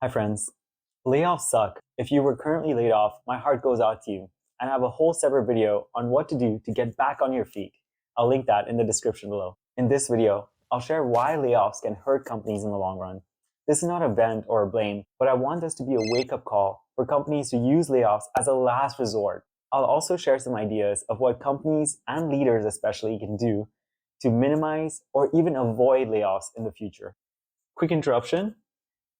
Hi friends. Layoffs suck. If you were currently laid off, my heart goes out to you. And I have a whole separate video on what to do to get back on your feet. I'll link that in the description below. In this video, I'll share why layoffs can hurt companies in the long run. This is not a vent or a blame, but I want this to be a wake-up call for companies to use layoffs as a last resort. I'll also share some ideas of what companies and leaders especially can do to minimize or even avoid layoffs in the future. Quick interruption.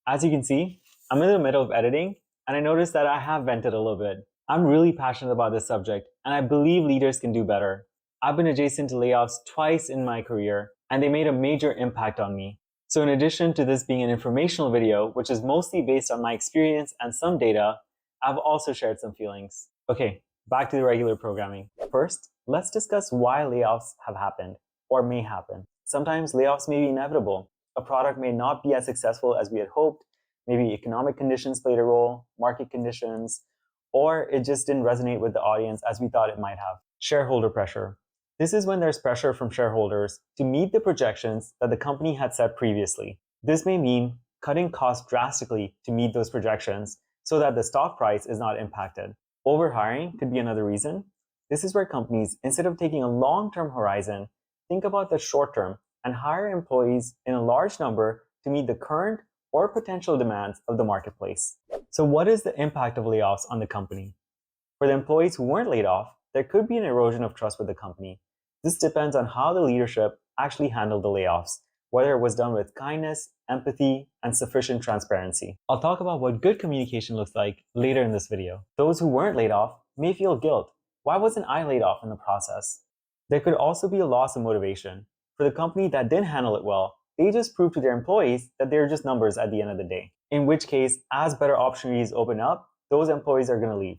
As you can see, I'm in the middle of editing, and I noticed that I have vented a little bit. I'm really passionate about this subject, and I believe leaders can do better. I've been adjacent to layoffs twice in my career, and they made a major impact on me. So in addition to this being an informational video, which is mostly based on my experience and some data, I've also shared some feelings. Okay, back to the regular programming. First, let's discuss why layoffs have happened, or may happen. Sometimes layoffs may be inevitable. A product may not be as successful as we had hoped. Maybe economic conditions played a role, market conditions, or it just didn't resonate with the audience as we thought it might have. Shareholder pressure. This is when there's pressure from shareholders to meet the projections that the company had set previously. This may mean cutting costs drastically to meet those projections so that the stock price is not impacted. Overhiring could be another reason. This is where companies, instead of taking a long-term horizon, think about the short term and hire employees in a large number to meet the current or potential demands of the marketplace. So what is the impact of layoffs on the company? For the employees who weren't laid off, there could be an erosion of trust with the company. This depends on how the leadership actually handled the layoffs, whether it was done with kindness, empathy, and sufficient transparency. I'll talk about what good communication looks like later in this video. Those who weren't laid off may feel guilt. Why wasn't I laid off in the process? There could also be a loss of motivation. For the company that didn't handle it well, they just proved to their employees that they're just numbers at the end of the day. In which case, as better opportunities open up, those employees are going to leave.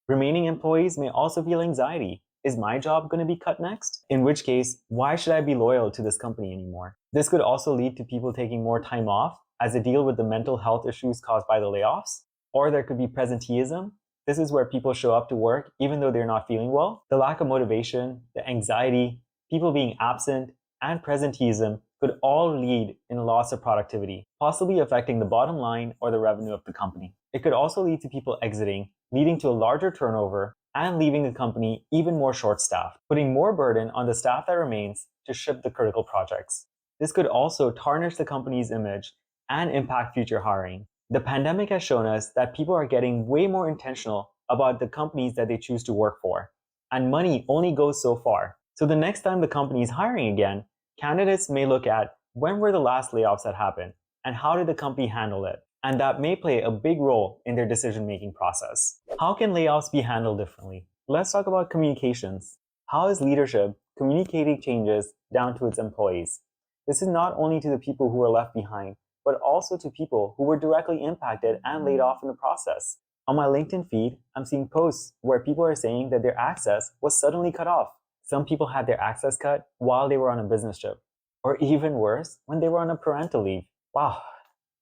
Remaining employees may also feel anxiety. Is my job going to be cut next? In which case, why should I be loyal to this company anymore? This could also lead to people taking more time off as they deal with the mental health issues caused by the layoffs. Or there could be presenteeism. This is where people show up to work even though they're not feeling well. The lack of motivation, the anxiety, people being absent, and presenteeism could all lead in a loss of productivity, possibly affecting the bottom line or the revenue of the company. It could also lead to people exiting, leading to a larger turnover and leaving the company even more short-staffed, putting more burden on the staff that remains to ship the critical projects. This could also tarnish the company's image and impact future hiring. The pandemic has shown us that people are getting way more intentional about the companies that they choose to work for, and money only goes so far. So the next time the company is hiring again, candidates may look at when were the last layoffs that happened and how did the company handle it, and that may play a big role in their decision-making process. How can layoffs be handled differently? Let's talk about communications. How is leadership communicating changes down to its employees? This is not only to the people who are left behind, but also to people who were directly impacted and laid off in the process. On my LinkedIn feed, I'm seeing posts where people are saying that their access was suddenly cut off. Some people had their access cut while they were on a business trip, or even worse, when they were on a parental leave. Wow,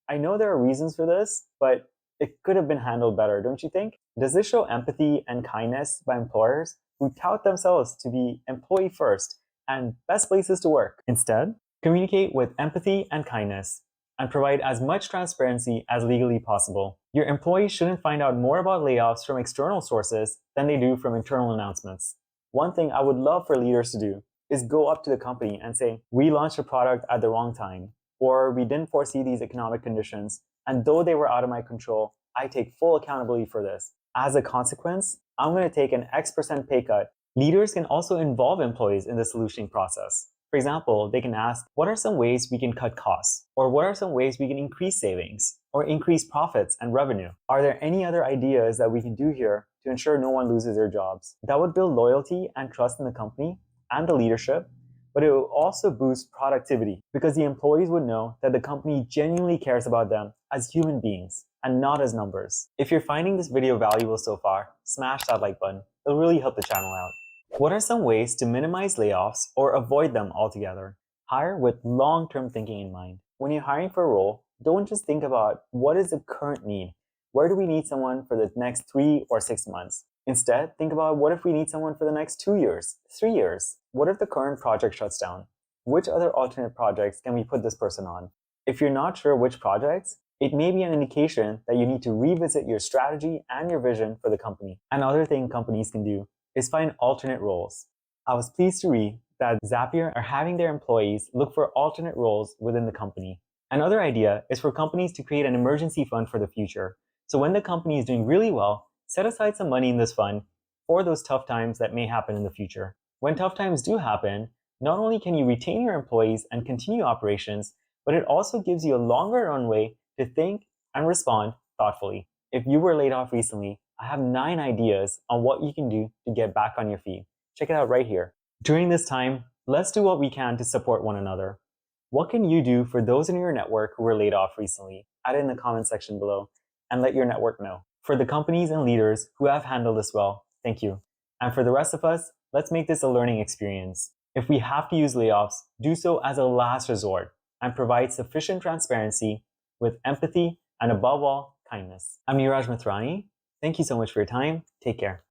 I know there are reasons for this, but it could have been handled better, don't you think? Does this show empathy and kindness by employers who tout themselves to be employee first and best places to work? Instead, communicate with empathy and kindness and provide as much transparency as legally possible. Your employees shouldn't find out more about layoffs from external sources than they do from internal announcements. One thing I would love for leaders to do is go up to the company and say, we launched a product at the wrong time, or we didn't foresee these economic conditions, and though they were out of my control, I take full accountability for this. As a consequence, I'm going to take an X% pay cut. Leaders can also involve employees in the solutioning process. For example, they can ask, what are some ways we can cut costs? Or what are some ways we can increase savings? Or increase profits and revenue? Are there any other ideas that we can do here to ensure no one loses their jobs? That would build loyalty and trust in the company and the leadership, but it will also boost productivity because the employees would know that the company genuinely cares about them as human beings and not as numbers. If you're finding this video valuable so far, smash that like button. It'll really help the channel out. What are some ways to minimize layoffs or avoid them altogether? Hire with long-term thinking in mind. When you're hiring for a role, don't just think about what is the current need. Where do we need someone for the next 3 or 6 months? Instead, think about what if we need someone for the next 2 years, 3 years? What if the current project shuts down? Which other alternate projects can we put this person on? If you're not sure which projects, It may be an indication that you need to revisit your strategy and your vision for the company. Another thing companies can do is find alternate roles. I was pleased to read that Zapier are having their employees look for alternate roles within the company. Another idea is for companies to create an emergency fund for the future. So when the company is doing really well, set aside some money in this fund for those tough times that may happen in the future. When tough times do happen, not only can you retain your employees and continue operations, but it also gives you a longer runway to think and respond thoughtfully. If you were laid off recently, I have 9 ideas on what you can do to get back on your feet. Check it out right here. During this time, let's do what we can to support one another. What can you do for those in your network who were laid off recently? Add it in the comment section below and let your network know. For the companies and leaders who have handled this well, thank you. And for the rest of us, let's make this a learning experience. If we have to use layoffs, do so as a last resort and provide sufficient transparency with empathy and above all, kindness. I'm Niraj Mithrani. Thank you so much for your time. Take care.